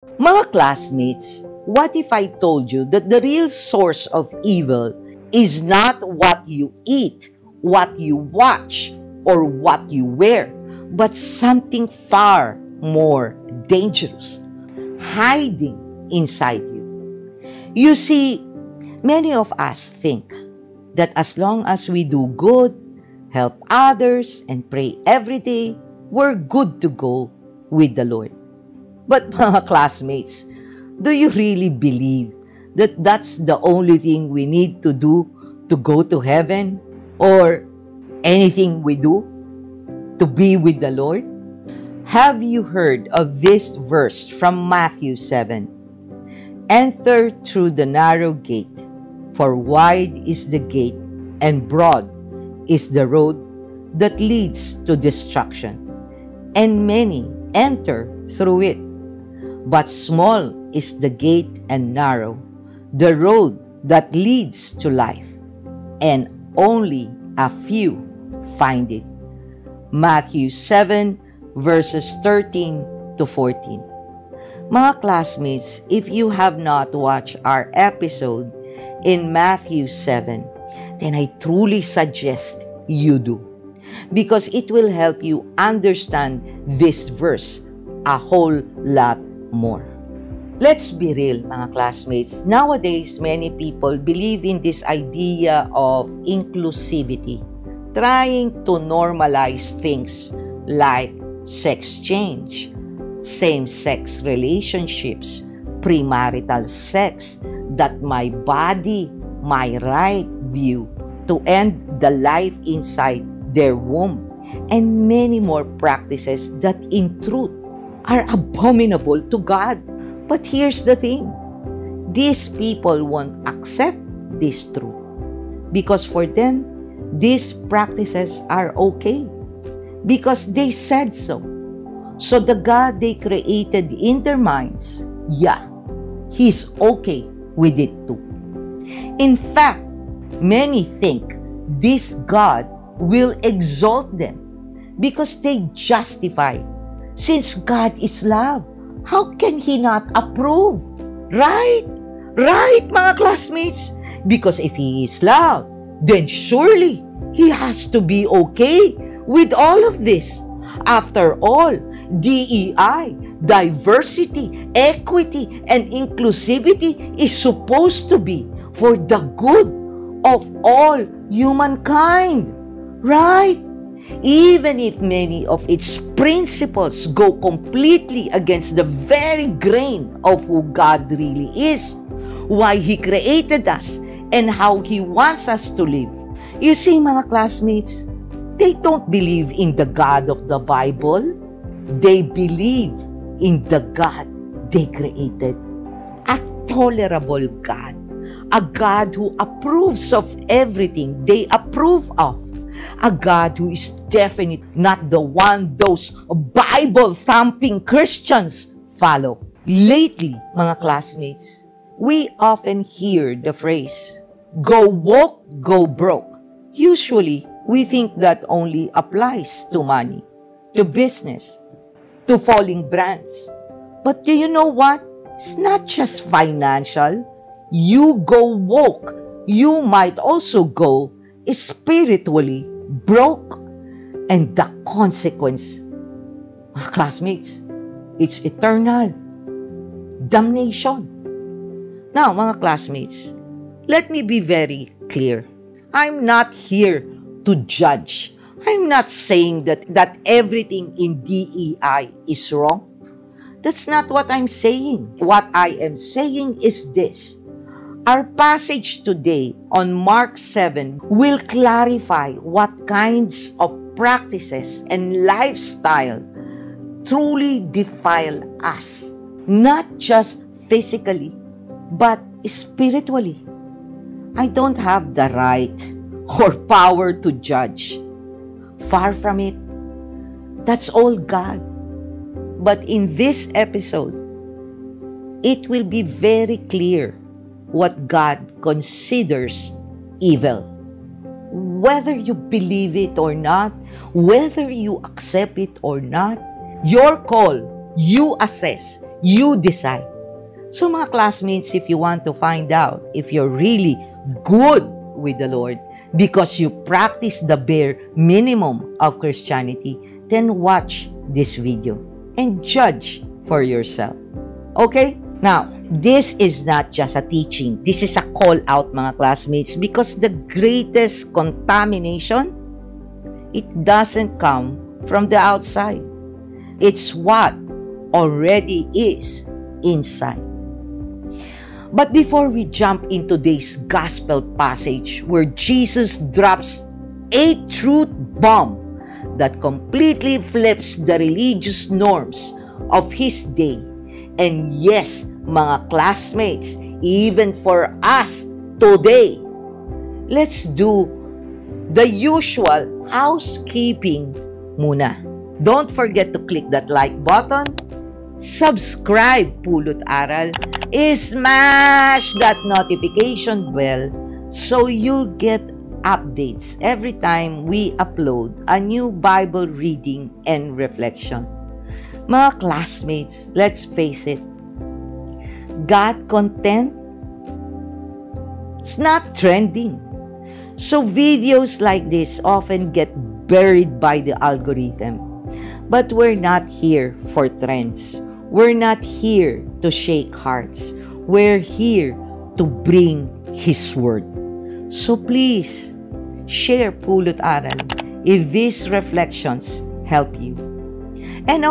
Mga classmates, what if I told you that the real source of evil is not what you eat, what you watch, or what you wear, but something far more dangerous, hiding inside you? You see, many of us think that as long as we do good, help others, and pray every day, we're good to go with the Lord. But mga classmates, do you really believe that that's the only thing we need to do to go to heaven? Or anything we do to be with the Lord? Have you heard of this verse from Matthew 7? Enter through the narrow gate, for wide is the gate and broad is the road that leads to destruction, and many enter through it. But small is the gate and narrow the road that leads to life, and only a few find it. Matthew 7 verses 13 to 14. Mga classmates, if you have not watched our episode in Matthew 7, then I truly suggest you do, because it will help you understand this verse a whole lot more. Let's be real, mga classmates. Nowadays, many people believe in this idea of inclusivity, trying to normalize things like sex change, same-sex relationships, premarital sex, that my body, my right view to end the life inside their womb, and many more practices that in truth are abominable to God. But here's the thing, these people won't accept this truth, because for them, these practices are okay, because they said so. So the God they created in their minds, yeah, He's okay with it too. In fact, many think this God will exalt them because they justify, since God is love, how can He not approve? Right? Right, mga classmates? Because if He is love, then surely He has to be okay with all of this. After all, DEI, diversity, equity, and inclusivity is supposed to be for the good of all humankind. Right? Even if many of its principles go completely against the very grain of who God really is, why He created us, and how He wants us to live. You see, mga classmates, they don't believe in the God of the Bible. They believe in the God they created. A tolerable God. A God who approves of everything they approve of. A God who is definitely not the one those Bible-thumping Christians follow. Lately, mga classmates, we often hear the phrase, go woke, go broke. Usually, we think that only applies to money, to business, to falling brands. But do you know what? It's not just financial. You go woke, you might also go spiritually broke. And the consequence, mga classmates, it's eternal damnation. Now, mga classmates, let me be very clear. I'm not here to judge. I'm not saying that everything in DEI is wrong. That's not what I'm saying. What I am saying is this. Our passage today on Mark 7 will clarify what kinds of practices and lifestyle truly defile us, not just physically, but spiritually. I don't have the right or power to judge. Far from it. That's all God. But in this episode, it will be very clear what God considers evil. Whether you believe it or not, whether you accept it or not, your call, you assess, You decide. So mga classmates, if you want to find out if you're really good with the Lord because you practice the bare minimum of Christianity, then watch this video and judge for yourself. Okay? Now, this is not just a teaching. This is a call out, mga classmates, because the greatest contamination, it doesn't come from the outside. It's what already is inside. But before we jump into today's gospel passage where Jesus drops a truth bomb that completely flips the religious norms of his day, and yes, mga classmates, even for us today, let's do the usual housekeeping muna. Don't forget to click that like button, subscribe Pulot Aral, smash that notification bell so you'll get updates every time we upload a new Bible reading and reflection. Mga classmates, let's face it, God content is not trending. So videos like this often get buried by the algorithm. But we're not here for trends. We're not here to shake hearts. We're here to bring His Word. So please, share Pulot Aral if these reflections help you. And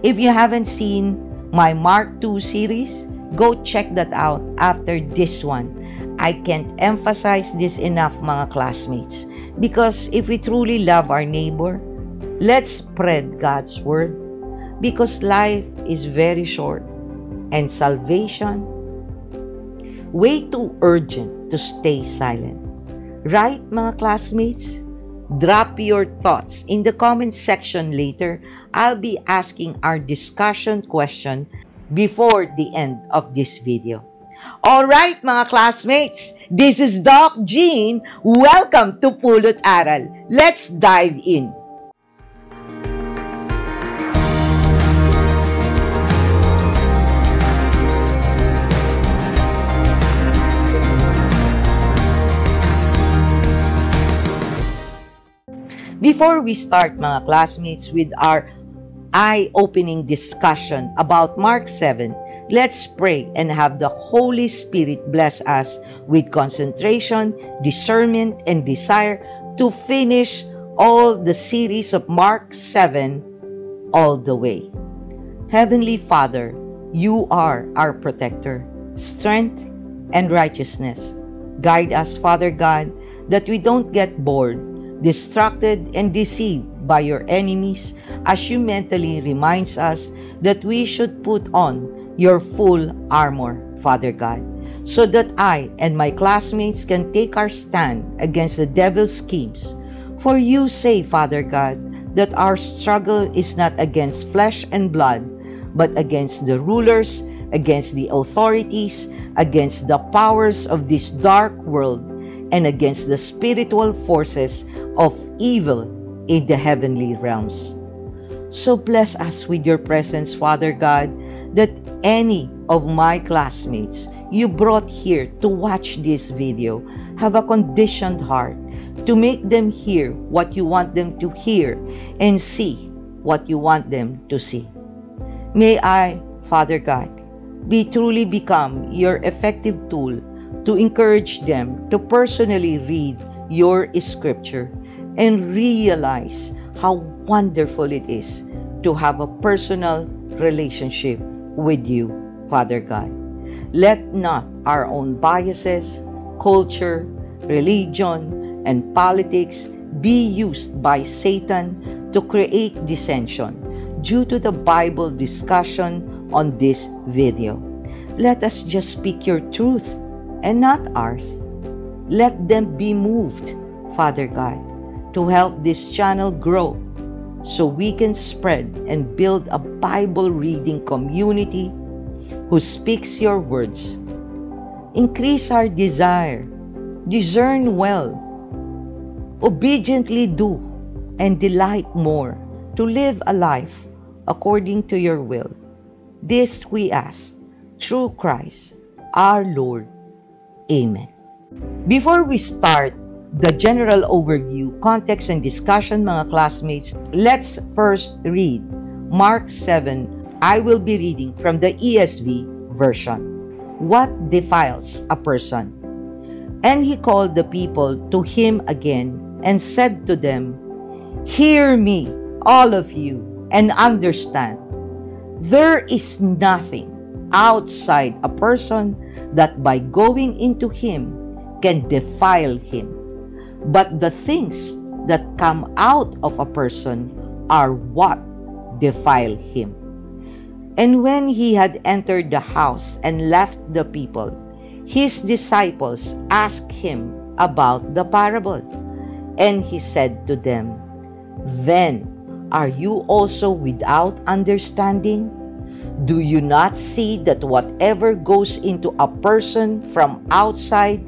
if you haven't seen my Mark 2 series, go check that out after this one. I can't emphasize this enough, mga classmates, because if we truly love our neighbor, let's spread God's Word, because life is very short and salvation way too urgent to stay silent. Right, mga classmates? Drop your thoughts in the comment section later. I'll be asking our discussion question before the end of this video. Alright, mga classmates, this is Doc Jean. Welcome to Pulot Aral. Let's dive in. Before we start, mga classmates, with our eye-opening discussion about Mark 7, let's pray and have the Holy Spirit bless us with concentration, discernment, and desire to finish all the series of Mark 7 all the way. Heavenly Father, you are our protector, strength, and righteousness. Guide us, Father God, that we don't get bored, distracted, and deceived by your enemies, as you mentally reminds us that we should put on your full armor, Father God, so that I and my classmates can take our stand against the devil's schemes. For you say, Father God, that our struggle is not against flesh and blood, but against the rulers, against the authorities, against the powers of this dark world, and against the spiritual forces of evil in the heavenly realms. So bless us with your presence, Father God, that any of my classmates you brought here to watch this video have a conditioned heart to make them hear what you want them to hear and see what you want them to see. May I, Father God, truly become your effective tool to encourage them to personally read your scripture and realize how wonderful it is to have a personal relationship with you, Father God. Let not our own biases, culture, religion, and politics be used by Satan to create dissension due to the Bible discussion on this video. Let us just speak your truth and not ours. Let them be moved, Father God, to help this channel grow so we can spread and build a Bible reading community who speaks your words. Increase our desire, discern well, obediently do, and delight more to live a life according to your will. This we ask through Christ our Lord. Amen. Before we start the general overview, context, and discussion, mga classmates, let's first read Mark 7. I will be reading from the ESV version. What defiles a person? And he called the people to him again and said to them, Hear me, all of you, and understand. There is nothing outside a person that by going into him can defile him. But the things that come out of a person are what defile him. And when he had entered the house and left the people, his disciples asked him about the parable. And he said to them, Then are you also without understanding? Do you not see that whatever goes into a person from outside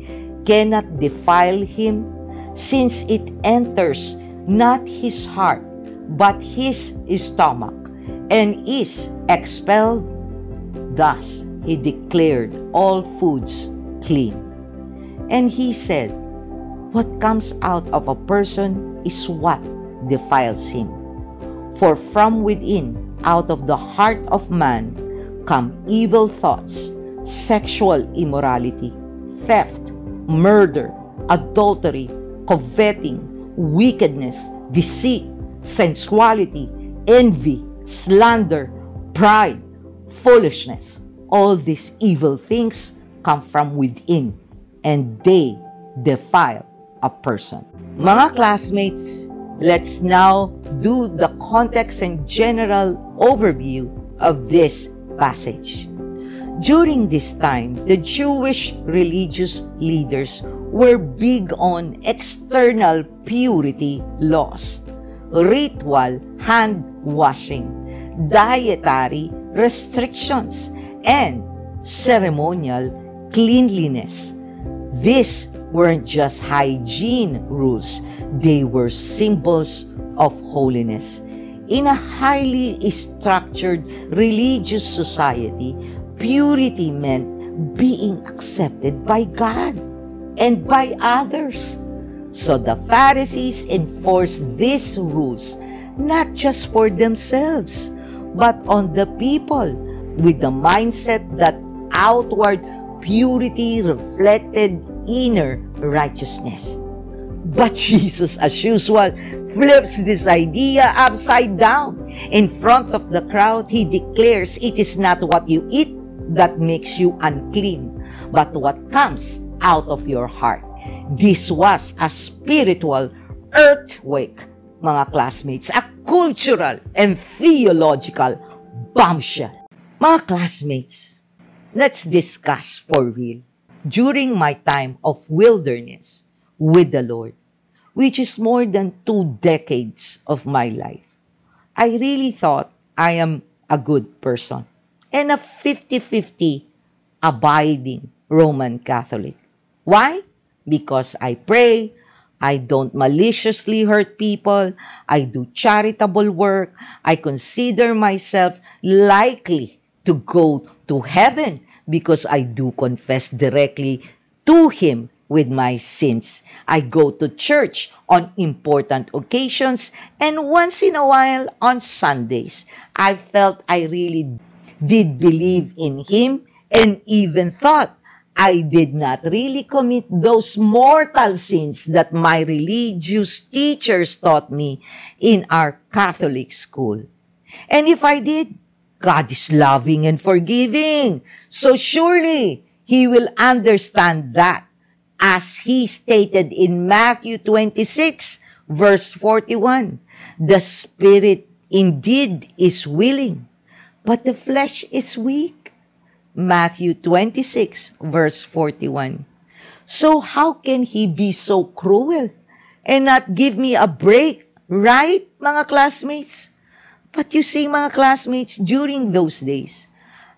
cannot defile him, since it enters not his heart, but his stomach, and is expelled? Thus he declared all foods clean. And he said, What comes out of a person is what defiles him. For from within, out of the heart of man, come evil thoughts, sexual immorality, theft, murder, adultery, coveting, wickedness, deceit, sensuality, envy, slander, pride, foolishness. All these evil things come from within, and they defile a person. Mga classmates, let's now do the context and general overview of this passage. During this time, the Jewish religious leaders were big on external purity laws, ritual hand washing, dietary restrictions, and ceremonial cleanliness. These weren't just hygiene rules, they were symbols of holiness. In a highly structured religious society, purity meant being accepted by God and by others. So the Pharisees enforced these rules not just for themselves, but on the people, with the mindset that outward purity reflected inner righteousness. But Jesus, as usual, flips this idea upside down. In front of the crowd, he declares it is not what you eat that makes you unclean, but what comes out of your heart. This was a spiritual earthquake, mga classmates, a cultural and theological bombshell. Mga classmates, let's discuss for real. During my time of wilderness with the Lord, which is more than 2 decades of my life, I really thought I am a good person and a 50-50 abiding Roman Catholic. Why? Because I pray, I don't maliciously hurt people, I do charitable work, I consider myself likely to go to heaven because I do confess directly to Him with my sins. I go to church on important occasions, and once in a while on Sundays. I felt I really did believe in Him and even thought I did not really commit those mortal sins that my religious teachers taught me in our Catholic school. And if I did, God is loving and forgiving. So surely He will understand that, as He stated in Matthew 26, verse 41, the spirit indeed is willing, but the flesh is weak. Matthew 26, verse 41. So how can He be so cruel and not give me a break, right, mga classmates? But you see, mga classmates, during those days,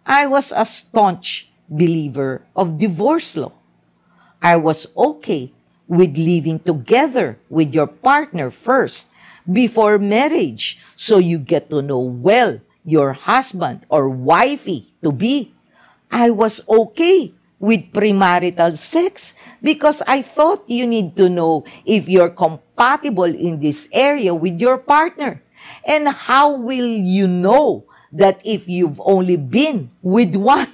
I was a staunch believer of divorce law. I was okay with living together with your partner first, before marriage, so you get to know well your husband or wifey to be. I was okay with premarital sex because I thought you need to know if you're compatible in this area with your partner. And how will you know that if you've only been with one?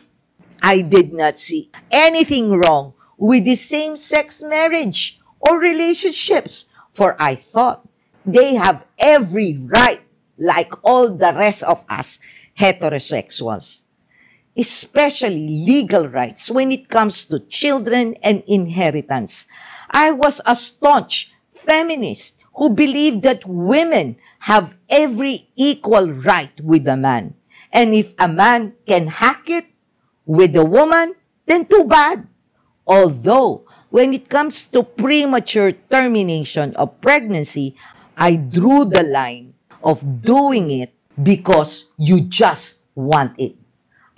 I did not see anything wrong with the same-sex marriage or relationships, for I thought they have every right like all the rest of us heterosexuals, especially legal rights when it comes to children and inheritance. I was a staunch feminist who believed that women have every equal right with a man. And if a man can hack it with a woman, then too bad. Although, when it comes to premature termination of pregnancy, I drew the line of doing it because you just want it.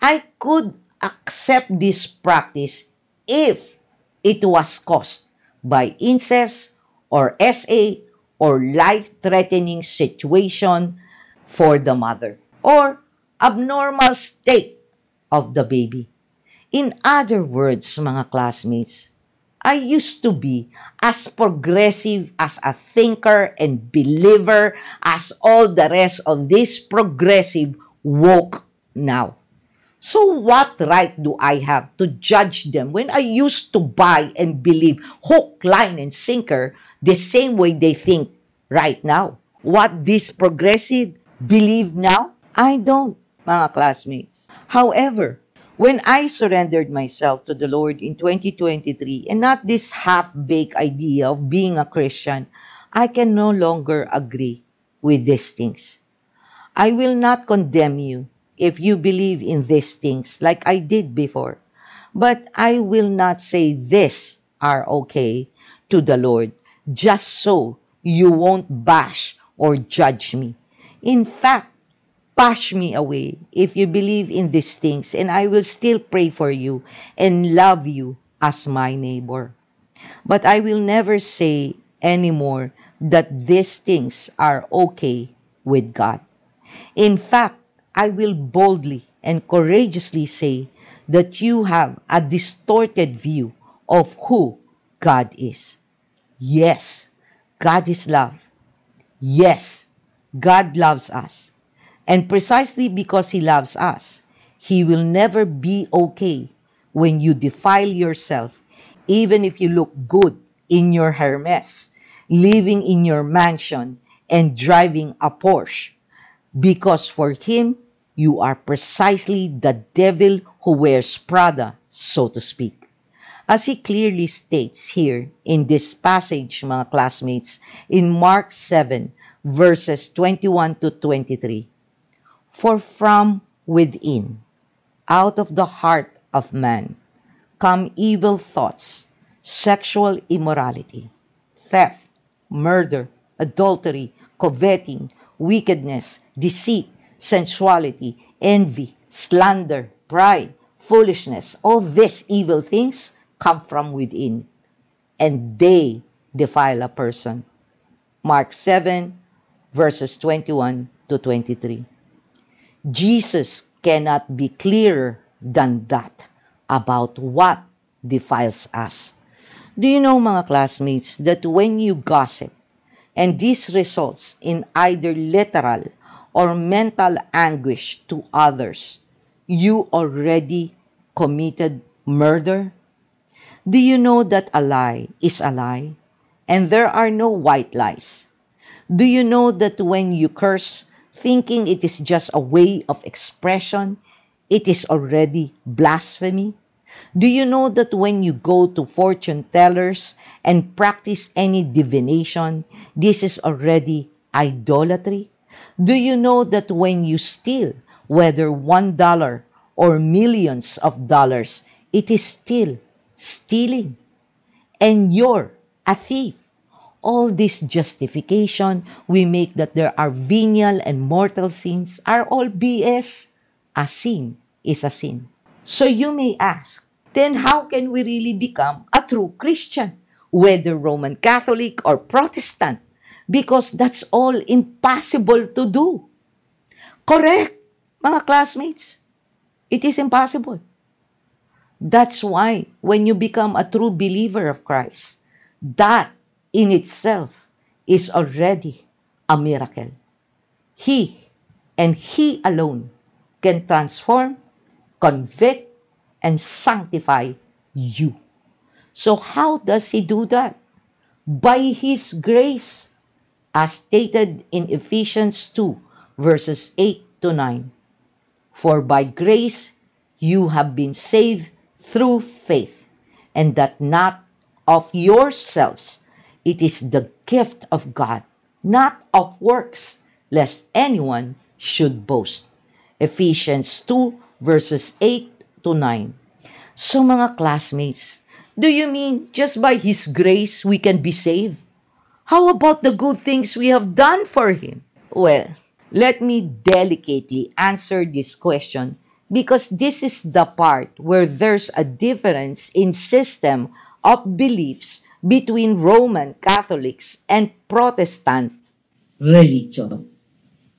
I could accept this practice if it was caused by incest or SA or life-threatening situation for the mother or abnormal state of the baby. In other words, mga classmates, I used to be as progressive as a thinker and believer as all the rest of this progressive woke now. So what right do I have to judge them when I used to buy and believe hook, line, and sinker the same way they think right now? What this progressive believe now? I don't, mga classmates. However, when I surrendered myself to the Lord in 2023 and not this half-baked idea of being a Christian, I can no longer agree with these things. I will not condemn you if you believe in these things like I did before. But I will not say these are okay to the Lord just so you won't bash or judge me. In fact, push me away if you believe in these things, and I will still pray for you and love you as my neighbor. But I will never say anymore that these things are okay with God. In fact, I will boldly and courageously say that you have a distorted view of who God is. Yes, God is love. Yes, God loves us. And precisely because He loves us, He will never be okay when you defile yourself, even if you look good in your Hermes, living in your mansion, and driving a Porsche. Because for Him, you are precisely the devil who wears Prada, so to speak. As He clearly states here in this passage, mga classmates, in Mark 7, verses 21 to 23, "For from within, out of the heart of man, come evil thoughts, sexual immorality, theft, murder, adultery, coveting, wickedness, deceit, sensuality, envy, slander, pride, foolishness. All these evil things come from within, and they defile a person." Mark 7, verses 21 to 23. Jesus cannot be clearer than that about what defiles us. Do you know, mga classmates, that when you gossip, and this results in either literal or mental anguish to others, you already committed murder? Do you know that a lie is a lie, and there are no white lies? Do you know that when you curse, thinking it is just a way of expression, it is already blasphemy? Do you know that when you go to fortune tellers and practice any divination, this is already idolatry? Do you know that when you steal, whether $1 or millions of dollars, it is still stealing? And you're a thief. All this justification we make that there are venial and mortal sins are all BS. A sin is a sin. So you may ask, then how can we really become a true Christian, whether Roman Catholic or Protestant? Because that's all impossible to do. Correct. Mga classmates, it is impossible. That's why when you become a true believer of Christ, that in itself is already a miracle. He and He alone can transform, convict, and sanctify you. So how does He do that? By His grace, as stated in Ephesians 2, verses 8 to 9. For by grace you have been saved through faith, and that not of yourselves. It is the gift of God, not of works, lest anyone should boast. Ephesians 2, verses 8 to 9. So mga classmates, do you mean just by His grace we can be saved? How about the good things we have done for Him? Well, let me delicately answer this question because this is the part where there's a difference in system of beliefs between Roman Catholics and Protestant religion.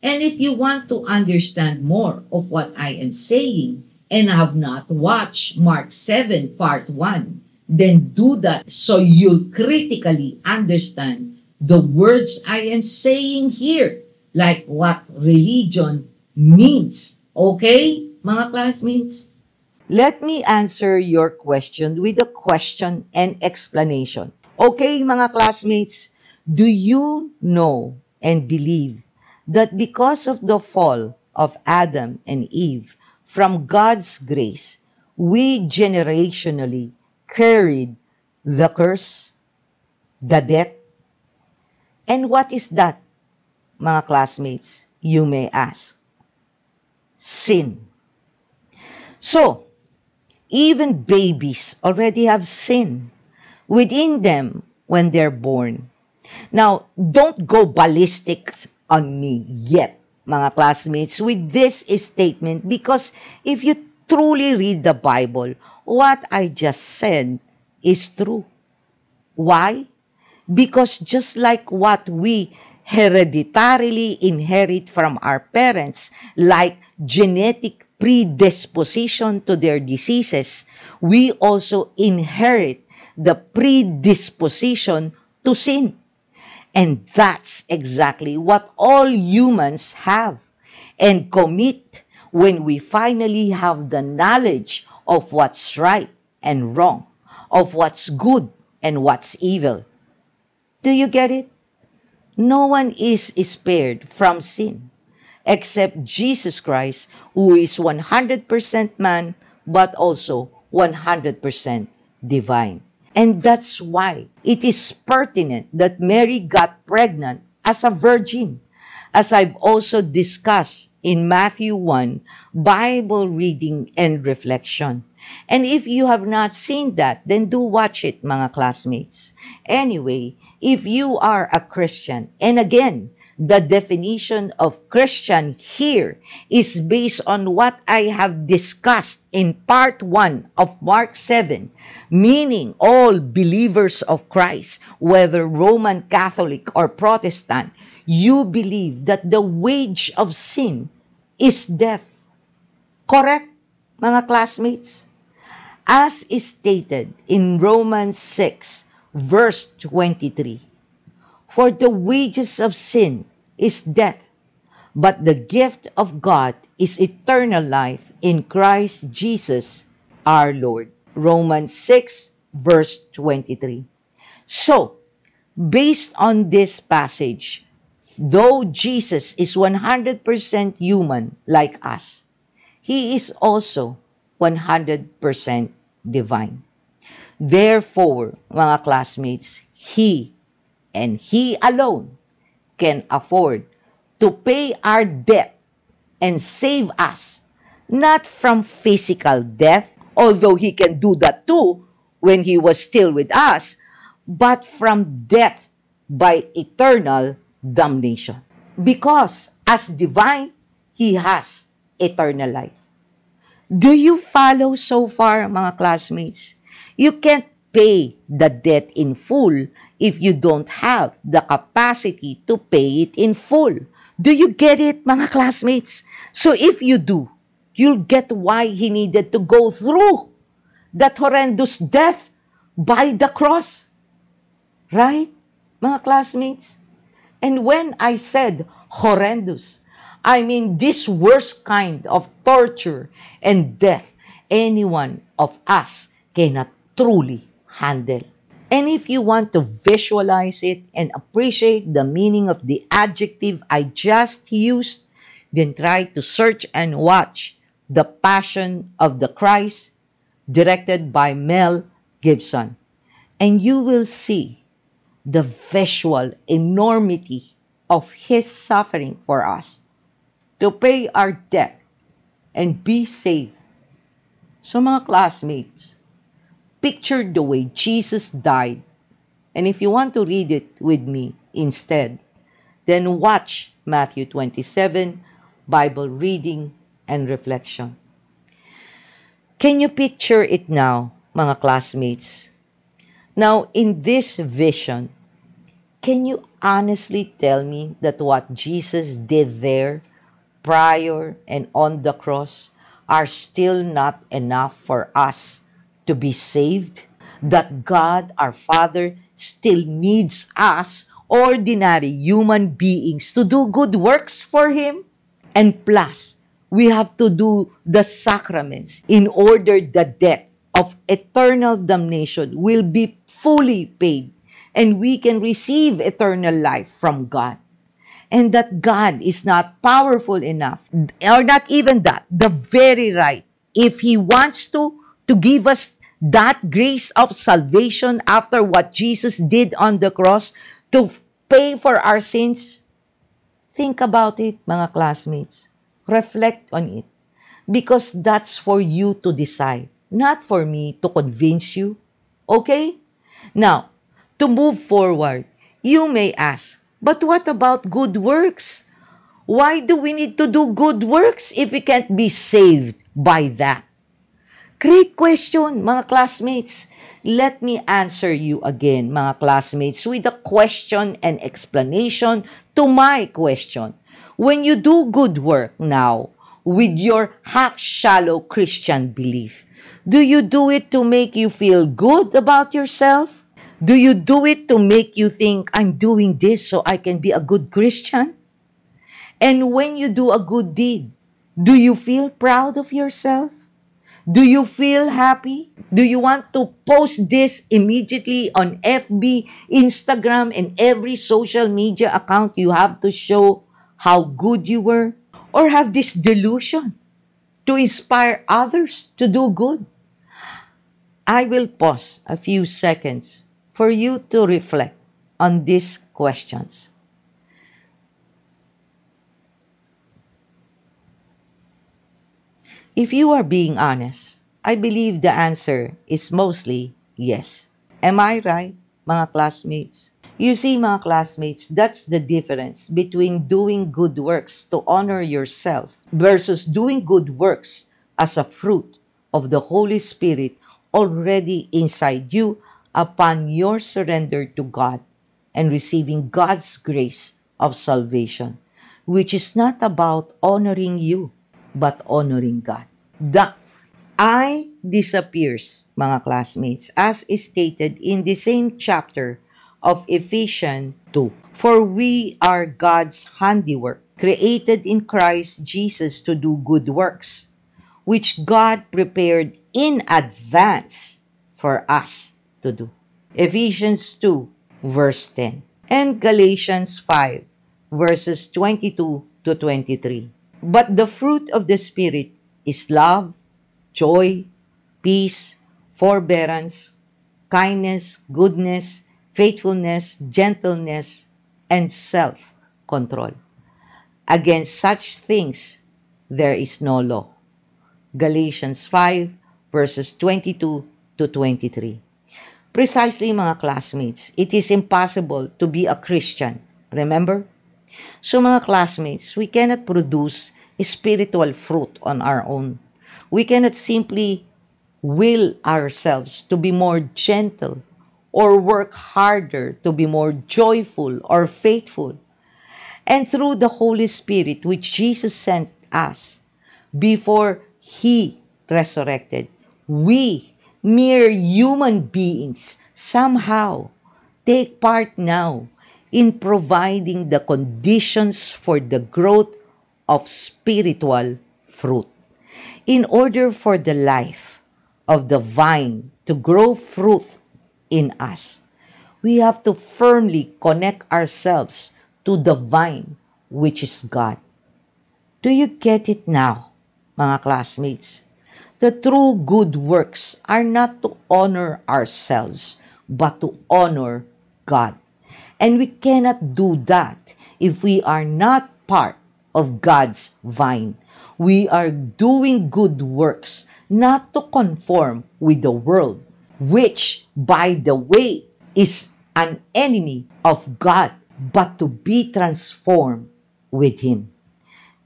And if you want to understand more of what I am saying and have not watched Mark 7 part 1, then do that so you'll critically understand the words I am saying here, like what religion means. Okay, mga classmates? Let me answer your question with a question and explanation. Okay, mga classmates, do you know and believe that because of the fall of Adam and Eve, from God's grace, we generationally carried the curse, the death? And what is that, mga classmates, you may ask? Sin. So, even babies already have sin within them when they're born. Now, don't go ballistic on me yet, mga classmates, with this statement, because if you truly read the Bible, what I just said is true. Why? Because just like what we hereditarily inherit from our parents, like genetic predisposition to their diseases, we also inherit the predisposition to sin. And that's exactly what all humans have and commit when we finally have the knowledge of what's right and wrong, of what's good and what's evil. Do you get it? No one is spared from sin except Jesus Christ, who is 100% man but also 100% divine. And that's why it is pertinent that Mary got pregnant as a virgin, as I've also discussed in Matthew 1, Bible reading and reflection. And if you have not seen that, then do watch it, mga classmates. Anyway, if you are a Christian, and again, the definition of Christian here is based on what I have discussed in part 1 of Mark 7, meaning all believers of Christ, whether Roman Catholic or Protestant, you believe that the wage of sin is death. Correct, mga classmates? As is stated in Romans 6, verse 23, for the wages of sin is death, but the gift of God is eternal life in Christ Jesus our Lord. Romans 6, verse 23. So, based on this passage, though Jesus is 100% human like us, He is also 100% divine. Therefore, mga classmates, He and He alone can afford to pay our debt and save us, not from physical death, although He can do that too when He was still with us, but from death by eternal damnation. Because as divine, He has eternal life. Do you follow so far, mga classmates? You can't pay the debt in full if you don't have the capacity to pay it in full. Do you get it, mga classmates? So if you do, you'll get why he needed to go through that horrendous death by the cross. Right, mga classmates? And when I said horrendous, I mean this worst kind of torture and death anyone of us cannot truly handle. And if you want to visualize it and appreciate the meaning of the adjective I just used, then try to search and watch The Passion of the Christ, directed by Mel Gibson. And you will see the visual enormity of His suffering for us to pay our debt and be saved. So mga classmates, picture the way Jesus died. And if you want to read it with me instead, then watch Matthew 27, Bible reading and reflection. Can you picture it now, mga classmates? Now, in this vision, can you honestly tell me that what Jesus did there, prior and on the cross, are still not enough for us to be saved? That God, our Father, still needs us, ordinary human beings, to do good works for Him? And plus, we have to do the sacraments in order the debt of eternal damnation will be fully paid and we can receive eternal life from God. And that God is not powerful enough, or not even that, the very right, if He wants to give us that grace of salvation after what Jesus did on the cross to pay for our sins. Think about it, mga classmates. Reflect on it. Because that's for you to decide, not for me to convince you. Okay? Now, to move forward, you may ask, but what about good works? Why do we need to do good works if we can't be saved by that? Great question, mga classmates. Let me answer you again, mga classmates, with a question and explanation to my question. When you do good work now, with your half-shallow Christian belief, do you do it to make you feel good about yourself? Do you do it to make you think, I'm doing this so I can be a good Christian? And when you do a good deed, do you feel proud of yourself? Do you feel happy? Do you want to post this immediately on FB, Instagram, and every social media account you have to show how good you were? Or have this delusion to inspire others to do good? I will pause a few seconds for you to reflect on these questions. If you are being honest, I believe the answer is mostly yes. Am I right, mga classmates? You see, mga classmates, that's the difference between doing good works to honor yourself versus doing good works as a fruit of the Holy Spirit already inside you upon your surrender to God and receiving God's grace of salvation, which is not about honoring you, but honoring God. The I disappears, mga classmates, as is stated in the same chapter of Ephesians 2. For we are God's handiwork, created in Christ Jesus to do good works, which God prepared in advance for us to do. Ephesians 2, verse 10. And Galatians 5, verses 22 to 23. But the fruit of the Spirit is love, joy, peace, forbearance, kindness, goodness, faithfulness, gentleness, and self-control. Against such things, there is no law. Galatians 5, verses 22 to 23. Precisely, mga classmates, it is impossible to be a Christian. Remember? So, mga classmates, we cannot produce spiritual fruit on our own. We cannot simply will ourselves to be more gentle or work harder to be more joyful or faithful. And through the Holy Spirit, which Jesus sent us before He resurrected, we, mere human beings, somehow take part now in providing the conditions for the growth of spiritual fruit. In order for the life of the vine to grow fruit in us, we have to firmly connect ourselves to the vine, which is God. Do you get it now, mga classmates? The true good works are not to honor ourselves, but to honor God. And we cannot do that if we are not part of God's vine. We are doing good works not to conform with the world, which, by the way, is an enemy of God, but to be transformed with Him.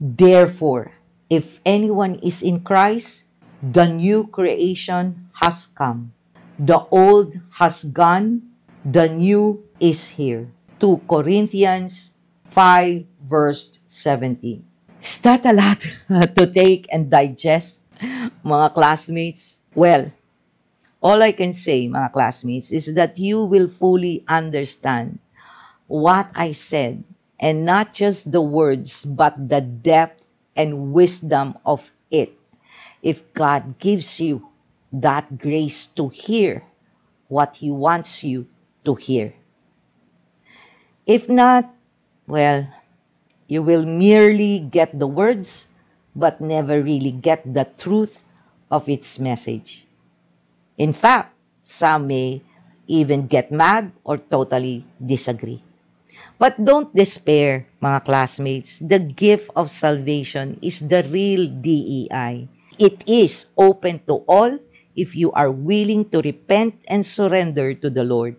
Therefore, if anyone is in Christ, the new creation has come. The old has gone, the new is here. 2 Corinthians 5 verse 17. Is that a lot to take and digest, mga classmates? Well, all I can say, mga classmates, is that you will fully understand what I said, and not just the words, but the depth and wisdom of it, if God gives you that grace to hear what He wants you to hear. If not, well, you will merely get the words, but never really get the truth of its message. In fact, some may even get mad or totally disagree. But don't despair, mga classmates. The gift of salvation is the real DEI. It is open to all if you are willing to repent and surrender to the Lord.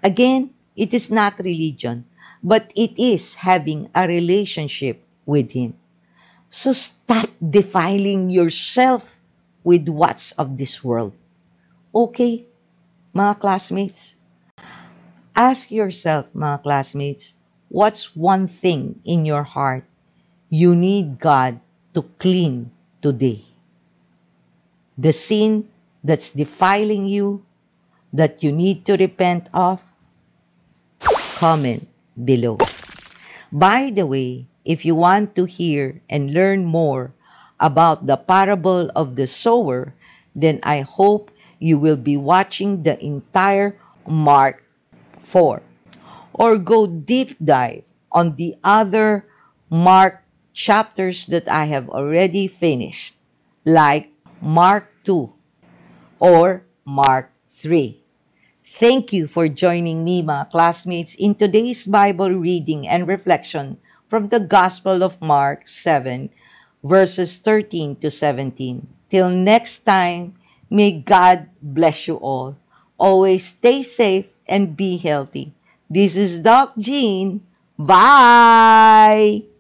Again, it is not religion, but it is having a relationship with Him. So stop defiling yourself with what's of this world. Okay, mga classmates? Ask yourself, mga classmates, what's one thing in your heart you need God to clean today? The sin that's defiling you, that you need to repent of? Comment below. By the way, if you want to hear and learn more about the parable of the sower, then I hope you will be watching the entire Mark 4, or go deep dive on the other Mark chapters that I have already finished, like Mark 2 or Mark 3. Thank you for joining me, mga classmates, in today's Bible reading and reflection from the Gospel of Mark 7, verses 13 to 17. Till next time, may God bless you all. Always stay safe and be healthy. This is Doc Jean. Bye!